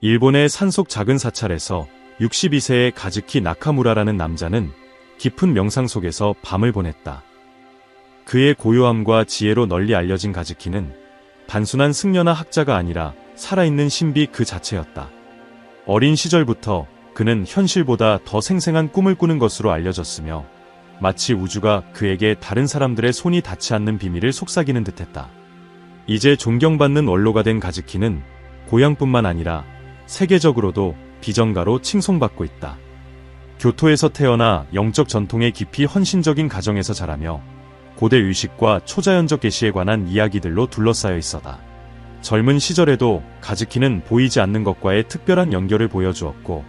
일본의 산속 작은 사찰에서 62세의 가즈키 나카무라라는 남자는 깊은 명상 속에서 밤을 보냈다. 그의 고요함과 지혜로 널리 알려진 가즈키는 단순한 승려나 학자가 아니라 살아있는 신비 그 자체였다. 어린 시절부터 그는 현실보다 더 생생한 꿈을 꾸는 것으로 알려졌으며 마치 우주가 그에게 다른 사람들의 손이 닿지 않는 비밀을 속삭이는 듯했다. 이제 존경받는 원로가 된 가즈키는 고향뿐만 아니라 세계적으로도 비전가로 칭송받고 있다. 교토에서 태어나 영적 전통에 깊이 헌신적인 가정에서 자라며 고대 의식과 초자연적 계시에 관한 이야기들로 둘러싸여 있었다. 젊은 시절에도 가즈키는 보이지 않는 것과의 특별한 연결을 보여주었고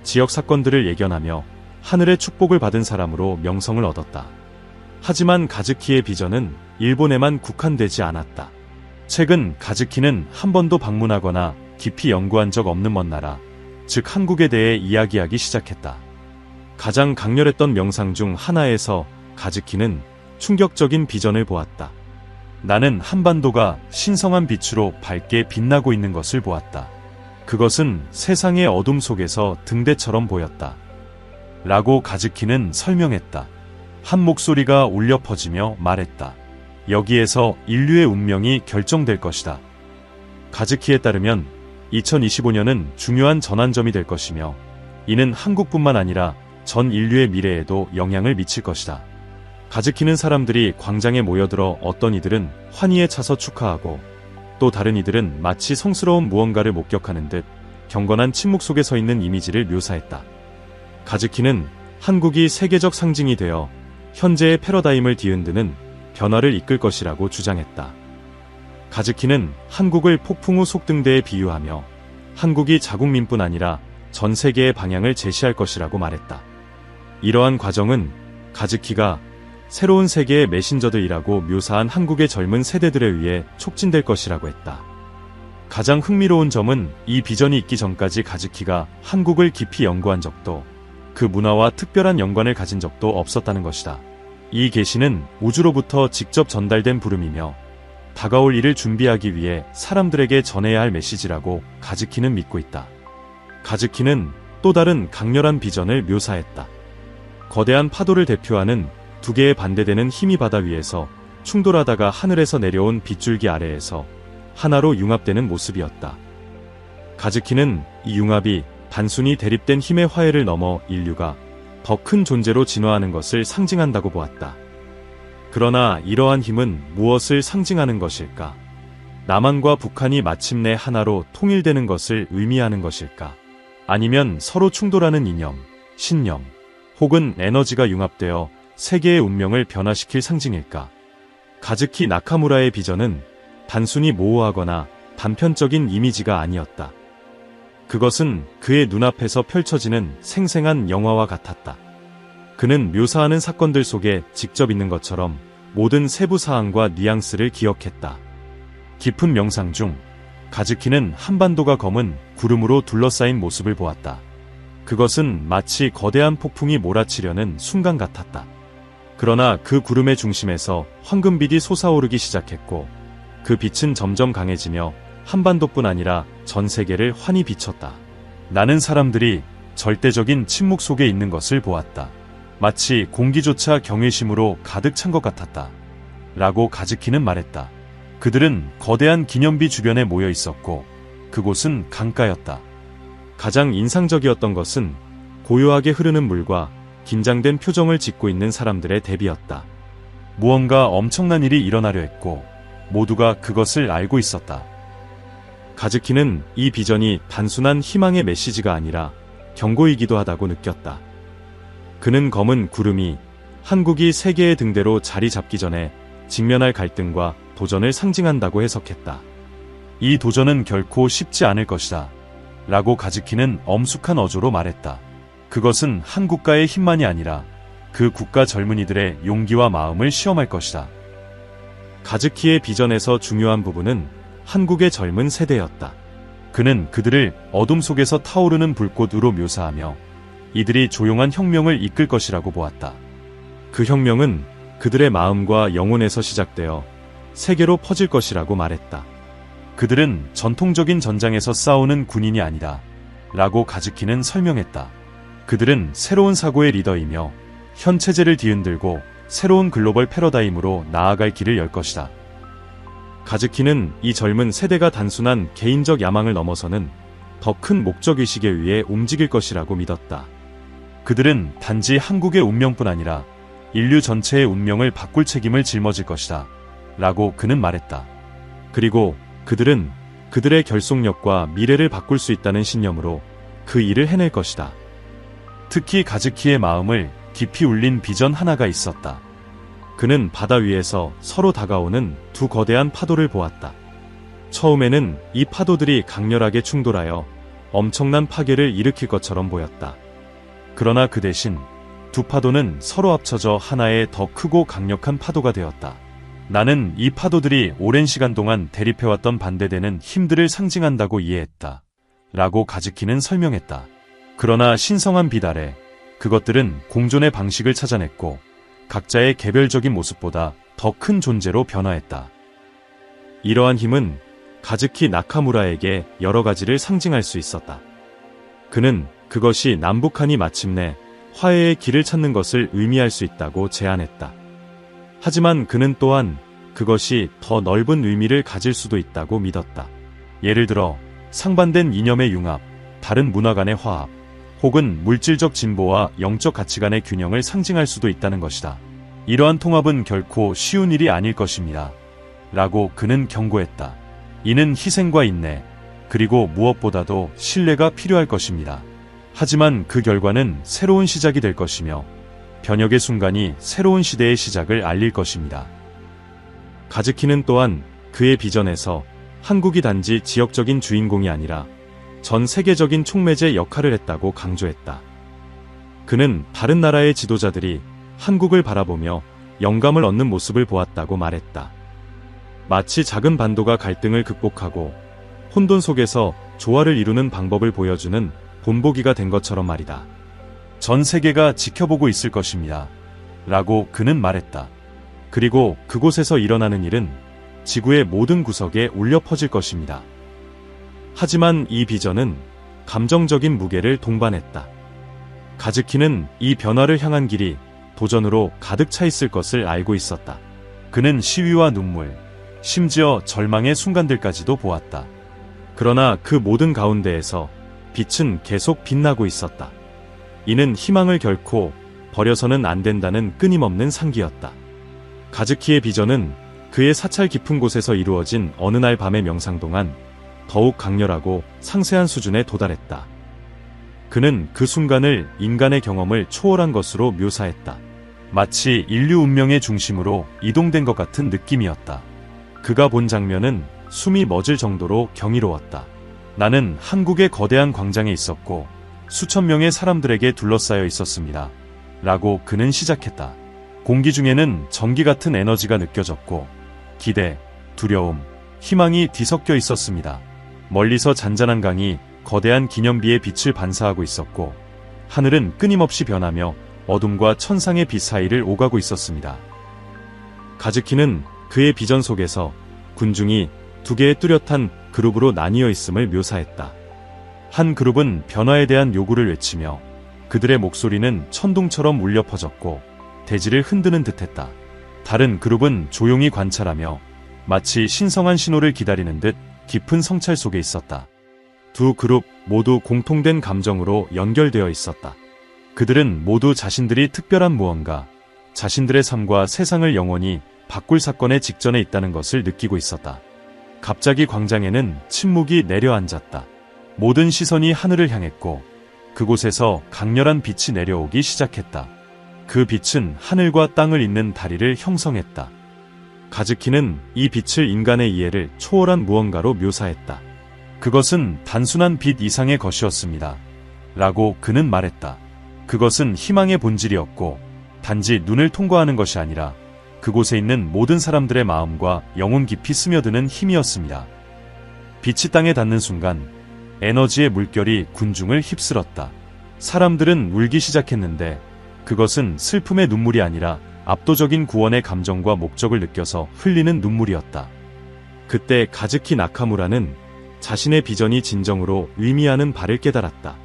지역 사건들을 예견하며 하늘의 축복을 받은 사람으로 명성을 얻었다. 하지만 가즈키의 비전은 일본에만 국한되지 않았다. 최근 가즈키는 한 번도 방문하거나 깊이 연구한 적 없는 먼 나라, 즉 한국에 대해 이야기하기 시작했다. 가장 강렬했던 명상 중 하나에서 가즈키는 충격적인 비전을 보았다. 나는 한반도가 신성한 빛으로 밝게 빛나고 있는 것을 보았다. 그것은 세상의 어둠 속에서 등대처럼 보였다. 라고 가즈키는 설명했다. 한 목소리가 울려 퍼지며 말했다. 여기에서 인류의 운명이 결정될 것이다. 가즈키에 따르면 2025년은 중요한 전환점이 될 것이며 이는 한국뿐만 아니라 전 인류의 미래에도 영향을 미칠 것이다. 가즈키는 사람들이 광장에 모여들어 어떤 이들은 환희에 차서 축하하고 또 다른 이들은 마치 성스러운 무언가를 목격하는 듯 경건한 침묵 속에 서 있는 이미지를 묘사했다. 가즈키는 한국이 세계적 상징이 되어 현재의 패러다임을 뒤흔드는 변화를 이끌 것이라고 주장했다. 가즈키는 한국을 폭풍 후 속등대에 비유하며 한국이 자국민뿐 아니라 전 세계의 방향을 제시할 것이라고 말했다. 이러한 과정은 가즈키가 새로운 세계의 메신저들이라고 묘사한 한국의 젊은 세대들에 의해 촉진될 것이라고 했다. 가장 흥미로운 점은 이 비전이 있기 전까지 가즈키가 한국을 깊이 연구한 적도 그 문화와 특별한 연관을 가진 적도 없었다는 것이다. 이 계시는 우주로부터 직접 전달된 부름이며 다가올 일을 준비하기 위해 사람들에게 전해야 할 메시지라고 가즈키는 믿고 있다. 가즈키는 또 다른 강렬한 비전을 묘사했다. 거대한 파도를 대표하는 두 개의 반대되는 힘이 바다 위에서 충돌하다가 하늘에서 내려온 빗줄기 아래에서 하나로 융합되는 모습이었다. 가즈키는 이 융합이 단순히 대립된 힘의 화해를 넘어 인류가 더 큰 존재로 진화하는 것을 상징한다고 보았다. 그러나 이러한 힘은 무엇을 상징하는 것일까? 남한과 북한이 마침내 하나로 통일되는 것을 의미하는 것일까? 아니면 서로 충돌하는 이념, 신념, 혹은 에너지가 융합되어 세계의 운명을 변화시킬 상징일까? 가즈키 나카무라의 비전은 단순히 모호하거나 단편적인 이미지가 아니었다. 그것은 그의 눈앞에서 펼쳐지는 생생한 영화와 같았다. 그는 묘사하는 사건들 속에 직접 있는 것처럼 모든 세부 사항과 뉘앙스를 기억했다. 깊은 명상 중 가즈키는 한반도가 검은 구름으로 둘러싸인 모습을 보았다. 그것은 마치 거대한 폭풍이 몰아치려는 순간 같았다. 그러나 그 구름의 중심에서 황금빛이 솟아오르기 시작했고 그 빛은 점점 강해지며 한반도뿐 아니라 전 세계를 환히 비췄다. 나는 사람들이 절대적인 침묵 속에 있는 것을 보았다. 마치 공기조차 경외심으로 가득 찬 것 같았다. 라고 가즈키는 말했다. 그들은 거대한 기념비 주변에 모여 있었고 그곳은 강가였다. 가장 인상적이었던 것은 고요하게 흐르는 물과 긴장된 표정을 짓고 있는 사람들의 대비였다. 무언가 엄청난 일이 일어나려 했고 모두가 그것을 알고 있었다. 가즈키는 이 비전이 단순한 희망의 메시지가 아니라 경고이기도 하다고 느꼈다. 그는 검은 구름이 한국이 세계의 등대로 자리 잡기 전에 직면할 갈등과 도전을 상징한다고 해석했다. 이 도전은 결코 쉽지 않을 것이다. 라고 가즈키는 엄숙한 어조로 말했다. 그것은 한 국가의 힘만이 아니라 그 국가 젊은이들의 용기와 마음을 시험할 것이다. 가즈키의 비전에서 중요한 부분은 한국의 젊은 세대였다. 그는 그들을 어둠 속에서 타오르는 불꽃으로 묘사하며 이들이 조용한 혁명을 이끌 것이라고 보았다. 그 혁명은 그들의 마음과 영혼에서 시작되어 세계로 퍼질 것이라고 말했다. 그들은 전통적인 전장에서 싸우는 군인이 아니다. 라고 가즈키는 설명했다. 그들은 새로운 사고의 리더이며 현 체제를 뒤흔들고 새로운 글로벌 패러다임으로 나아갈 길을 열 것이다. 가즈키는 이 젊은 세대가 단순한 개인적 야망을 넘어서는 더 큰 목적의식에 의해 움직일 것이라고 믿었다. 그들은 단지 한국의 운명뿐 아니라 인류 전체의 운명을 바꿀 책임을 짊어질 것이다. 라고 그는 말했다. 그리고 그들은 그들의 결속력과 미래를 바꿀 수 있다는 신념으로 그 일을 해낼 것이다. 특히 가즈키의 마음을 깊이 울린 비전 하나가 있었다. 그는 바다 위에서 서로 다가오는 두 거대한 파도를 보았다. 처음에는 이 파도들이 강렬하게 충돌하여 엄청난 파괴를 일으킬 것처럼 보였다. 그러나 그 대신 두 파도는 서로 합쳐져 하나의 더 크고 강력한 파도가 되었다. 나는 이 파도들이 오랜 시간 동안 대립해왔던 반대되는 힘들을 상징한다고 이해했다. 라고 가즈키는 설명했다. 그러나 신성한 빛 아래 그것들은 공존의 방식을 찾아냈고 각자의 개별적인 모습보다 더 큰 존재로 변화했다. 이러한 힘은 가즈키 나카무라에게 여러 가지를 상징할 수 있었다. 그는 그것이 남북한이 마침내 화해의 길을 찾는 것을 의미할 수 있다고 제안했다. 하지만 그는 또한 그것이 더 넓은 의미를 가질 수도 있다고 믿었다. 예를 들어 상반된 이념의 융합, 다른 문화 간의 화합, 혹은 물질적 진보와 영적 가치 간의 균형을 상징할 수도 있다는 것이다. 이러한 통합은 결코 쉬운 일이 아닐 것입니다. 라고 그는 경고했다. 이는 희생과 인내, 그리고 무엇보다도 신뢰가 필요할 것입니다. 하지만 그 결과는 새로운 시작이 될 것이며 변혁의 순간이 새로운 시대의 시작을 알릴 것입니다. 가즈키는 또한 그의 비전에서 한국이 단지 지역적인 주인공이 아니라 전 세계적인 촉매제 역할을 했다고 강조했다. 그는 다른 나라의 지도자들이 한국을 바라보며 영감을 얻는 모습을 보았다고 말했다. 마치 작은 반도가 갈등을 극복하고 혼돈 속에서 조화를 이루는 방법을 보여주는 본보기가 된 것처럼 말이다. 전 세계가 지켜보고 있을 것입니다. 라고 그는 말했다. 그리고 그곳에서 일어나는 일은 지구의 모든 구석에 울려 퍼질 것입니다. 하지만 이 비전은 감정적인 무게를 동반했다. 가즈키는 이 변화를 향한 길이 도전으로 가득 차 있을 것을 알고 있었다. 그는 시위와 눈물, 심지어 절망의 순간들까지도 보았다. 그러나 그 모든 가운데에서 빛은 계속 빛나고 있었다. 이는 희망을 결코 버려서는 안 된다는 끊임없는 상기였다. 가즈키의 비전은 그의 사찰 깊은 곳에서 이루어진 어느 날 밤의 명상 동안 더욱 강렬하고 상세한 수준에 도달했다. 그는 그 순간을 인간의 경험을 초월한 것으로 묘사했다. 마치 인류 운명의 중심으로 이동된 것 같은 느낌이었다. 그가 본 장면은 숨이 멎을 정도로 경이로웠다. 나는 한국의 거대한 광장에 있었고 수천 명의 사람들에게 둘러싸여 있었습니다. 라고 그는 시작했다. 공기 중에는 전기 같은 에너지가 느껴졌고 기대, 두려움, 희망이 뒤섞여 있었습니다. 멀리서 잔잔한 강이 거대한 기념비의 빛을 반사하고 있었고 하늘은 끊임없이 변하며 어둠과 천상의 빛 사이를 오가고 있었습니다. 가즈키는 그의 비전 속에서 군중이 두 개의 뚜렷한 그룹으로 나뉘어 있음을 묘사했다. 한 그룹은 변화에 대한 요구를 외치며 그들의 목소리는 천둥처럼 울려 퍼졌고 대지를 흔드는 듯했다. 다른 그룹은 조용히 관찰하며 마치 신성한 신호를 기다리는 듯 깊은 성찰 속에 있었다. 두 그룹 모두 공통된 감정으로 연결되어 있었다. 그들은 모두 자신들이 특별한 무언가, 자신들의 삶과 세상을 영원히 바꿀 사건의 직전에 있다는 것을 느끼고 있었다. 갑자기 광장에는 침묵이 내려앉았다. 모든 시선이 하늘을 향했고 그곳에서 강렬한 빛이 내려오기 시작했다. 그 빛은 하늘과 땅을 잇는 다리를 형성했다. 가즈키는 이 빛을 인간의 이해를 초월한 무언가로 묘사했다. 그것은 단순한 빛 이상의 것이었습니다. 라고 그는 말했다. 그것은 희망의 본질이었고 단지 눈을 통과하는 것이 아니라 그곳에 있는 모든 사람들의 마음과 영혼 깊이 스며드는 힘이었습니다. 빛이 땅에 닿는 순간 에너지의 물결이 군중을 휩쓸었다. 사람들은 울기 시작했는데 그것은 슬픔의 눈물이 아니라 압도적인 구원의 감정과 목적을 느껴서 흘리는 눈물이었다. 그때 가즈키 나카무라는 자신의 비전이 진정으로 의미하는 바를 깨달았다.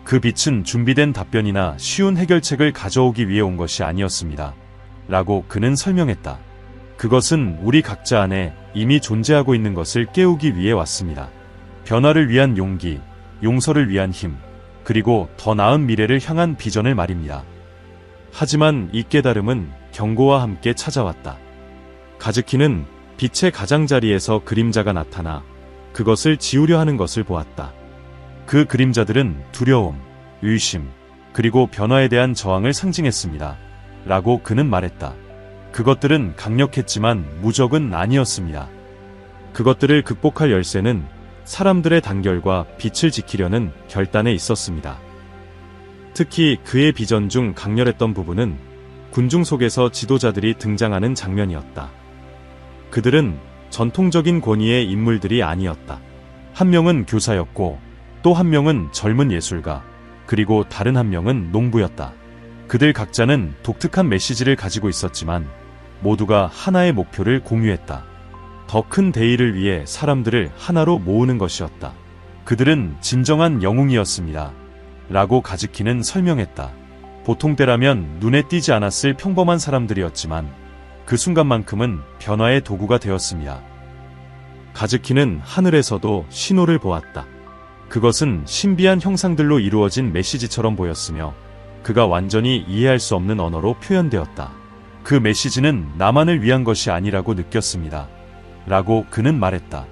그 빛은 준비된 답변이나 쉬운 해결책을 가져오기 위해 온 것이 아니었습니다. 라고 그는 설명했다. 그것은 우리 각자 안에 이미 존재하고 있는 것을 깨우기 위해 왔습니다. 변화를 위한 용기, 용서를 위한 힘, 그리고 더 나은 미래를 향한 비전을 말입니다. 하지만 이 깨달음은 경고와 함께 찾아왔다. 가즈키는 빛의 가장자리에서 그림자가 나타나 그것을 지우려 하는 것을 보았다. 그 그림자들은 두려움, 의심, 그리고 변화에 대한 저항을 상징했습니다. 라고 그는 말했다. 그것들은 강력했지만 무적은 아니었습니다. 그것들을 극복할 열쇠는 사람들의 단결과 빛을 지키려는 결단에 있었습니다. 특히 그의 비전 중 강렬했던 부분은 군중 속에서 지도자들이 등장하는 장면이었다. 그들은 전통적인 권위의 인물들이 아니었다. 한 명은 교사였고 또 한 명은 젊은 예술가, 그리고 다른 한 명은 농부였다. 그들 각자는 독특한 메시지를 가지고 있었지만 모두가 하나의 목표를 공유했다. 더 큰 대의를 위해 사람들을 하나로 모으는 것이었다. 그들은 진정한 영웅이었습니다. 라고 가즈키는 설명했다. 보통 때라면 눈에 띄지 않았을 평범한 사람들이었지만 그 순간만큼은 변화의 도구가 되었습니다. 가즈키는 하늘에서도 신호를 보았다. 그것은 신비한 형상들로 이루어진 메시지처럼 보였으며 그가 완전히 이해할 수 없는 언어로 표현되었다. 그 메시지는 나만을 위한 것이 아니라고 느꼈습니다. 라고 그는 말했다.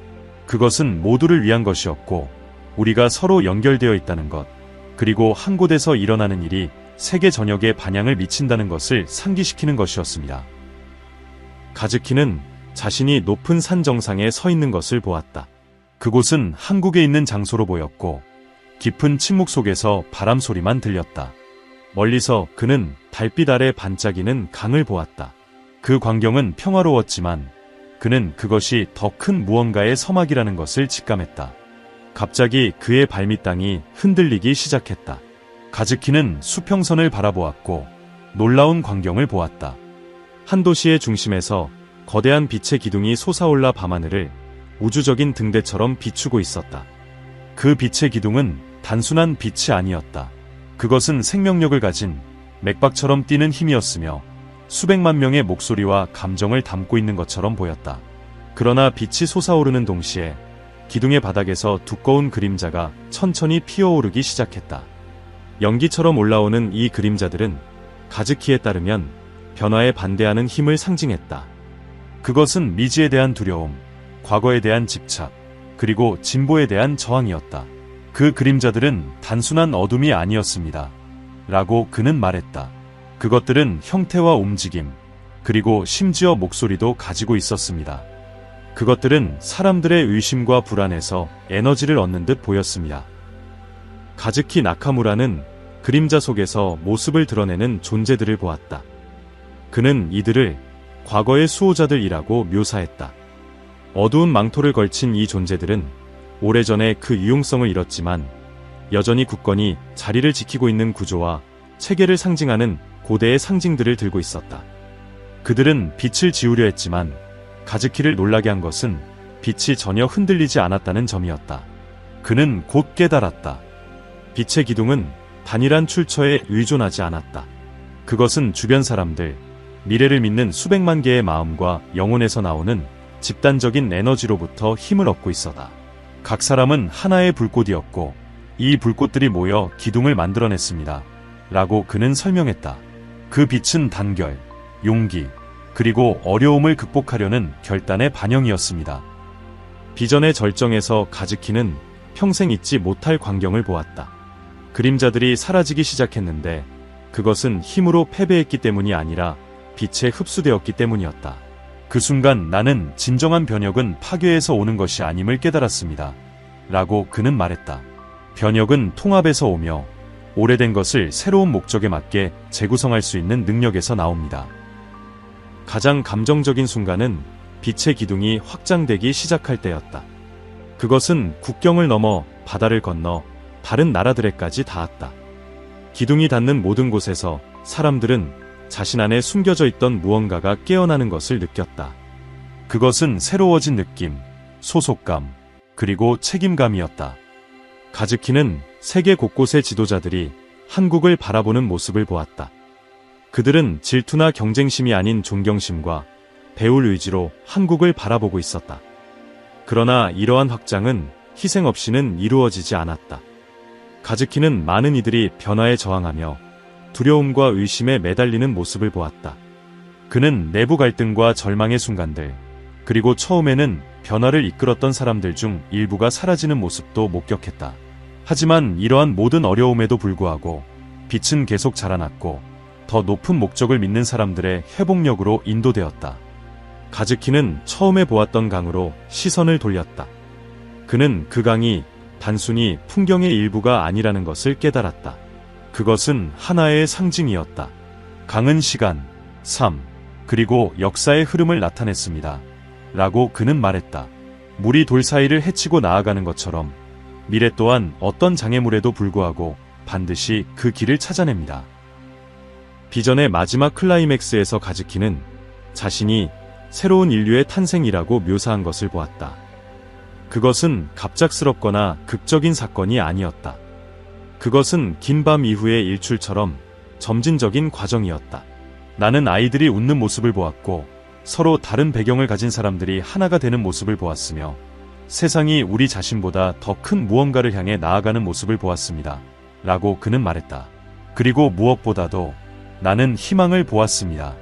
그것은 모두를 위한 것이었고 우리가 서로 연결되어 있다는 것, 그리고 한 곳에서 일어나는 일이 세계 전역에 반향을 미친다는 것을 상기시키는 것이었습니다. 가즈키는 자신이 높은 산 정상에 서 있는 것을 보았다. 그곳은 한국에 있는 장소로 보였고 깊은 침묵 속에서 바람 소리만 들렸다. 멀리서 그는 달빛 아래 반짝이는 강을 보았다. 그 광경은 평화로웠지만 그는 그것이 더 큰 무언가의 서막이라는 것을 직감했다. 갑자기 그의 발밑땅이 흔들리기 시작했다. 가즈키는 수평선을 바라보았고 놀라운 광경을 보았다. 한 도시의 중심에서 거대한 빛의 기둥이 솟아올라 밤하늘을 우주적인 등대처럼 비추고 있었다. 그 빛의 기둥은 단순한 빛이 아니었다. 그것은 생명력을 가진 맥박처럼 뛰는 힘이었으며 수백만 명의 목소리와 감정을 담고 있는 것처럼 보였다. 그러나 빛이 솟아오르는 동시에 기둥의 바닥에서 두꺼운 그림자가 천천히 피어오르기 시작했다. 연기처럼 올라오는 이 그림자들은 가즈키에 따르면 변화에 반대하는 힘을 상징했다. 그것은 미지에 대한 두려움, 과거에 대한 집착, 그리고 진보에 대한 저항이었다. 그 그림자들은 단순한 어둠이 아니었습니다. 라고 그는 말했다. 그것들은 형태와 움직임, 그리고 심지어 목소리도 가지고 있었습니다. 그것들은 사람들의 의심과 불안에서 에너지를 얻는 듯 보였습니다. 가즈키 나카무라는 그림자 속에서 모습을 드러내는 존재들을 보았다. 그는 이들을 과거의 수호자들이라고 묘사했다. 어두운 망토를 걸친 이 존재들은 오래전에 그 유용성을 잃었지만 여전히 굳건히 자리를 지키고 있는 구조와 체계를 상징하는 고대의 상징들을 들고 있었다. 그들은 빛을 지우려 했지만 가즈키를 놀라게 한 것은 빛이 전혀 흔들리지 않았다는 점이었다. 그는 곧 깨달았다. 빛의 기둥은 단일한 출처에 의존하지 않았다. 그것은 주변 사람들, 미래를 믿는 수백만 개의 마음과 영혼에서 나오는 집단적인 에너지로부터 힘을 얻고 있었다. 각 사람은 하나의 불꽃이었고 이 불꽃들이 모여 기둥을 만들어냈습니다. 라고 그는 설명했다. 그 빛은 단결, 용기, 그리고 어려움을 극복하려는 결단의 반영이었습니다. 비전의 절정에서 가즈키는 평생 잊지 못할 광경을 보았다. 그림자들이 사라지기 시작했는데 그것은 힘으로 패배했기 때문이 아니라 빛에 흡수되었기 때문이었다. 그 순간 나는 진정한 변혁은 파괴에서 오는 것이 아님을 깨달았습니다. 라고 그는 말했다. 변혁은 통합에서 오며 오래된 것을 새로운 목적에 맞게 재구성할 수 있는 능력에서 나옵니다. 가장 감정적인 순간은 빛의 기둥이 확장되기 시작할 때였다. 그것은 국경을 넘어 바다를 건너 다른 나라들에까지 닿았다. 기둥이 닿는 모든 곳에서 사람들은 자신 안에 숨겨져 있던 무언가가 깨어나는 것을 느꼈다. 그것은 새로워진 느낌, 소속감, 그리고 책임감이었다. 가즈키는 세계 곳곳의 지도자들이 한국을 바라보는 모습을 보았다. 그들은 질투나 경쟁심이 아닌 존경심과 배울 의지로 한국을 바라보고 있었다. 그러나 이러한 확장은 희생 없이는 이루어지지 않았다. 가즈키는 많은 이들이 변화에 저항하며 두려움과 의심에 매달리는 모습을 보았다. 그는 내부 갈등과 절망의 순간들, 그리고 처음에는 변화를 이끌었던 사람들 중 일부가 사라지는 모습도 목격했다. 하지만 이러한 모든 어려움에도 불구하고 빛은 계속 자라났고 더 높은 목적을 믿는 사람들의 회복력으로 인도되었다. 가즈키는 처음에 보았던 강으로 시선을 돌렸다. 그는 그 강이 단순히 풍경의 일부가 아니라는 것을 깨달았다. 그것은 하나의 상징이었다. 강은 시간, 삶, 그리고 역사의 흐름을 나타냈습니다. 라고 그는 말했다. 물이 돌 사이를 헤치고 나아가는 것처럼 미래 또한 어떤 장애물에도 불구하고 반드시 그 길을 찾아냅니다. 비전의 마지막 클라이맥스에서 가즈키는 자신이 새로운 인류의 탄생이라고 묘사한 것을 보았다. 그것은 갑작스럽거나 극적인 사건이 아니었다. 그것은 긴 밤 이후의 일출처럼 점진적인 과정이었다. 나는 아이들이 웃는 모습을 보았고 서로 다른 배경을 가진 사람들이 하나가 되는 모습을 보았으며 세상이 우리 자신보다 더 큰 무언가를 향해 나아가는 모습을 보았습니다. 라고 그는 말했다. 그리고 무엇보다도 나는 희망을 보았습니다.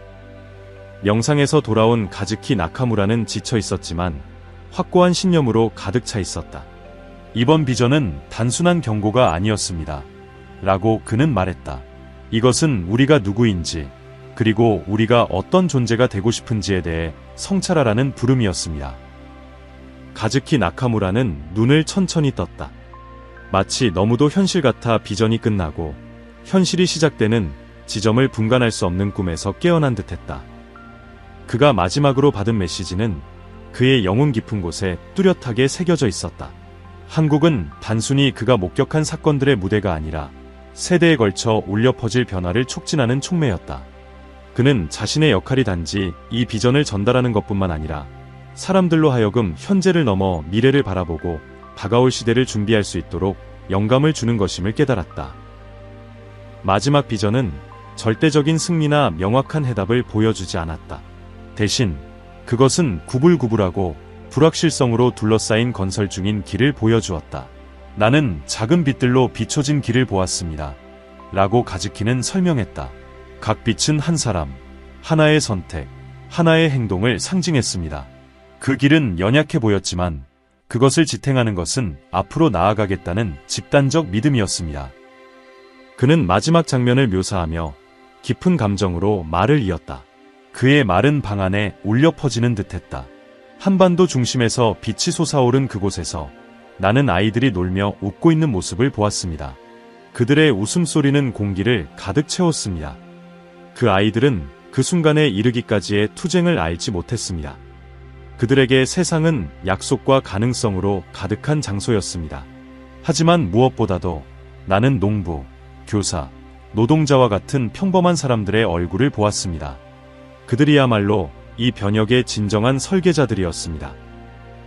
영상에서 돌아온 가즈키 나카무라는 지쳐 있었지만 확고한 신념으로 가득 차 있었다. 이번 비전은 단순한 경고가 아니었습니다. 라고 그는 말했다. 이것은 우리가 누구인지, 그리고 우리가 어떤 존재가 되고 싶은지에 대해 성찰하라는 부름이었습니다. 가즈키 나카무라는 눈을 천천히 떴다. 마치 너무도 현실 같아 비전이 끝나고 현실이 시작되는 지점을 분간할 수 없는 꿈에서 깨어난 듯했다. 그가 마지막으로 받은 메시지는 그의 영혼 깊은 곳에 뚜렷하게 새겨져 있었다. 한국은 단순히 그가 목격한 사건들의 무대가 아니라 세대에 걸쳐 울려 퍼질 변화를 촉진하는 촉매였다. 그는 자신의 역할이 단지 이 비전을 전달하는 것뿐만 아니라 사람들로 하여금 현재를 넘어 미래를 바라보고 다가올 시대를 준비할 수 있도록 영감을 주는 것임을 깨달았다. 마지막 비전은 절대적인 승리나 명확한 해답을 보여주지 않았다. 대신 그것은 구불구불하고 불확실성으로 둘러싸인 건설 중인 길을 보여주었다. 나는 작은 빛들로 비춰진 길을 보았습니다. 라고 가즈키는 설명했다. 각 빛은 한 사람, 하나의 선택, 하나의 행동을 상징했습니다. 그 길은 연약해 보였지만 그것을 지탱하는 것은 앞으로 나아가겠다는 집단적 믿음이었습니다. 그는 마지막 장면을 묘사하며 깊은 감정으로 말을 이었다. 그의 말은 방 안에 울려 퍼지는 듯했다. 한반도 중심에서 빛이 솟아오른 그곳에서 나는 아이들이 놀며 웃고 있는 모습을 보았습니다. 그들의 웃음소리는 공기를 가득 채웠습니다. 그 아이들은 그 순간에 이르기까지의 투쟁을 알지 못했습니다. 그들에게 세상은 약속과 가능성으로 가득한 장소였습니다. 하지만 무엇보다도 나는 농부, 교사, 노동자와 같은 평범한 사람들의 얼굴을 보았습니다. 그들이야말로 이 변혁의 진정한 설계자들이었습니다.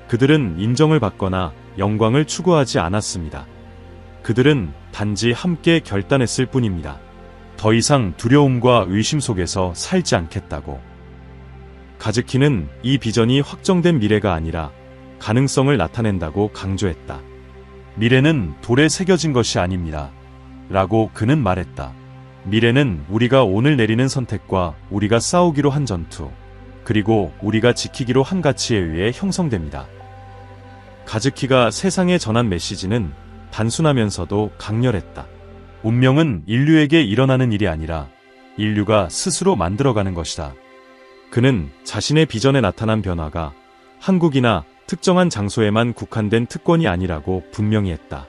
그들은 인정을 받거나 영광을 추구하지 않았습니다. 그들은 단지 함께 결단했을 뿐입니다. 더 이상 두려움과 의심 속에서 살지 않겠다고. 가즈키는 이 비전이 확정된 미래가 아니라 가능성을 나타낸다고 강조했다. 미래는 돌에 새겨진 것이 아닙니다. 라고 그는 말했다. 미래는 우리가 오늘 내리는 선택과 우리가 싸우기로 한 전투, 그리고 우리가 지키기로 한 가치에 의해 형성됩니다. 가즈키가 세상에 전한 메시지는 단순하면서도 강렬했다. 운명은 인류에게 일어나는 일이 아니라 인류가 스스로 만들어가는 것이다. 그는 자신의 비전에 나타난 변화가 한국이나 특정한 장소에만 국한된 특권이 아니라고 분명히 했다.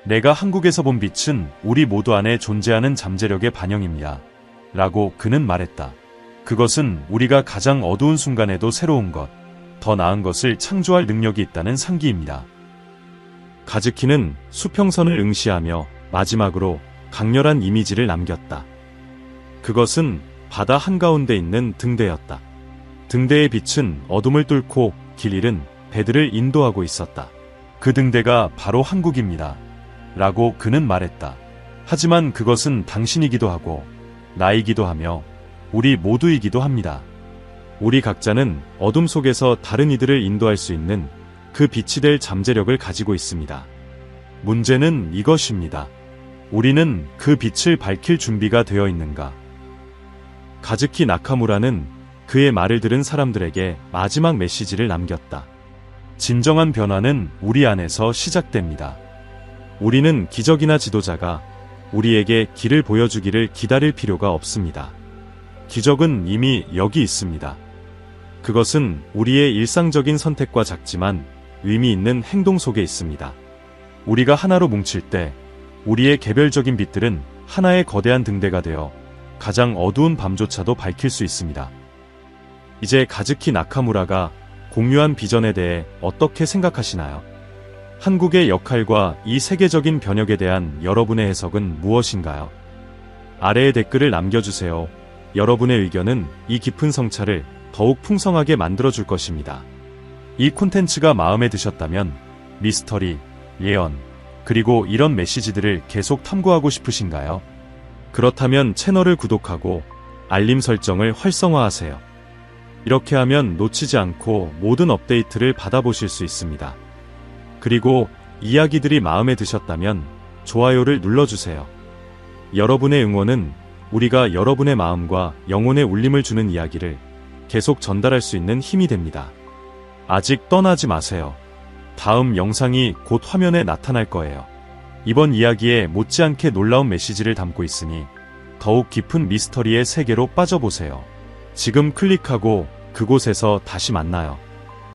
내가 한국에서 본 빛은 우리 모두 안에 존재하는 잠재력의 반영입니다. 라고 그는 말했다. 그것은 우리가 가장 어두운 순간에도 새로운 것, 더 나은 것을 창조할 능력이 있다는 상기입니다. 가즈키는 수평선을 응시하며 마지막으로 강렬한 이미지를 남겼다. 그것은 바다 한가운데 있는 등대였다. 등대의 빛은 어둠을 뚫고 길 잃은 배들을 인도하고 있었다. 그 등대가 바로 한국입니다. 라고 그는 말했다. 하지만 그것은 당신이기도 하고 나이기도 하며 우리 모두이기도 합니다. 우리 각자는 어둠 속에서 다른 이들을 인도할 수 있는 그 빛이 될 잠재력을 가지고 있습니다. 문제는 이것입니다. 우리는 그 빛을 밝힐 준비가 되어 있는가? 가즈키 나카무라는 그의 말을 들은 사람들에게 마지막 메시지를 남겼다. 진정한 변화는 우리 안에서 시작됩니다. 우리는 기적이나 지도자가 우리에게 길을 보여주기를 기다릴 필요가 없습니다. 기적은 이미 여기 있습니다. 그것은 우리의 일상적인 선택과 작지만 의미 있는 행동 속에 있습니다. 우리가 하나로 뭉칠 때 우리의 개별적인 빛들은 하나의 거대한 등대가 되어 가장 어두운 밤조차도 밝힐 수 있습니다. 이제 가즈키 나카무라가 공유한 비전에 대해 어떻게 생각하시나요? 한국의 역할과 이 세계적인 변혁에 대한 여러분의 해석은 무엇인가요? 아래에 댓글을 남겨주세요. 여러분의 의견은 이 깊은 성찰을 더욱 풍성하게 만들어줄 것입니다. 이 콘텐츠가 마음에 드셨다면 미스터리, 예언, 그리고 이런 메시지들을 계속 탐구하고 싶으신가요? 그렇다면 채널을 구독하고 알림 설정을 활성화하세요. 이렇게 하면 놓치지 않고 모든 업데이트를 받아보실 수 있습니다. 그리고 이야기들이 마음에 드셨다면 좋아요를 눌러주세요. 여러분의 응원은 우리가 여러분의 마음과 영혼에 울림을 주는 이야기를 계속 전달할 수 있는 힘이 됩니다. 아직 떠나지 마세요. 다음 영상이 곧 화면에 나타날 거예요. 이번 이야기에 못지않게 놀라운 메시지를 담고 있으니 더욱 깊은 미스터리의 세계로 빠져보세요. 지금 클릭하고 그곳에서 다시 만나요.